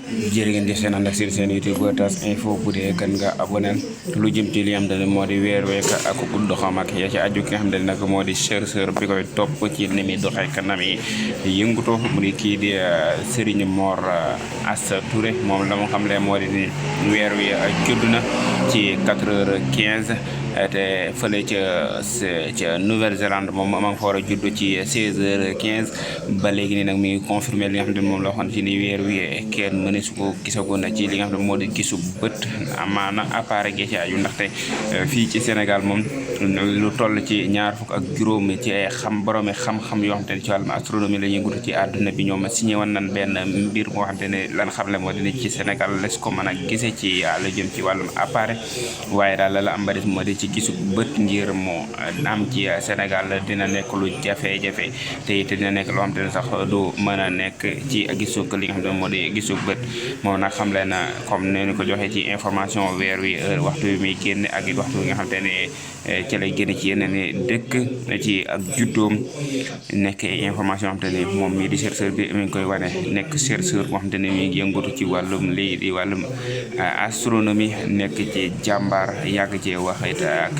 jërë ngeen jëf seen ànd ak seen YouTube TAS info bu dee kan nga aboneel lu jëm ci li nga xam ne moo di weer week ak gudd doxam ak ya ci aju ki nga xam ne nag moo di chercheur bi koy topp ci ni muy doxee kanam yi yënguto mu di kii di Serigne Mor Asta Touré moom la mu xam le moo di ni weer wi judd na ci 4h15 te fële ca Nouvelle-Zélande moom ma nga fa war a judd ci 16h15 ba léegi nii nag mi ngi confirmé li nga xam ne moom la waxoon ci ni weer wi kenn mëne su ko gisagoon na ci li nga xam ne moo di gisu bët amaana appareil gi ci aju ndaxte fii ci Sénégal moom lu toll ci ñaar fukk ak juróom ci ay boroomi xam-xam yoo xam te ne ci wàllum astronomie la ñuy yëngatu ci àdduna bi ñoom signé woon nañ benn mbir moo xam te ne lan xam le moo dina ci Sénégal les ko mën a gisee ci lu jëm ci wàllum appareil waaye daal la am ba des moo di ci gisu bët ngir moo am ci Sénégal dina nekk lu jafe-jafe te it dina nekk loo xam te ne sax du mën a nekk ci gisu li nga xam ne moo di gisu bët moom nag xam leen na comme ne ñu ko joxee ci information weer wi heure waxtu bi muy génn ak it waxtu bi nga xam te ne ci lay génn ci yeneen dëkk ci ak juddoom nekk information xam te ne moom mii di chercheur bi mi ngi koy wane nekk chercheur boo xam te ne mi ngi yëngatu ci wàllum lii di wàllum astronomie nekk ci jàmbaar yàgg ci wax it ak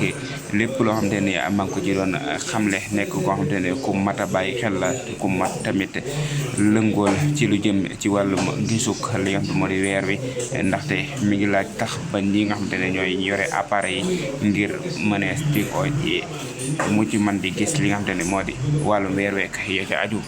lépp loo xam te ne maa ngi ko ci doon xamle nekk koo xam te ne ku mat a bàyyi xel la ku mat tamit lëngool ci lu jëm ci wàllum gisuk li nga xam ne moo di weer wi ndaxte mi ngi laaj tax ba ñi nga xam te ne ñooy yore appareil yi ngir mënees di ko ci mu ci man di gis li nga xam te ne moo di wàllum weer week ya ca aju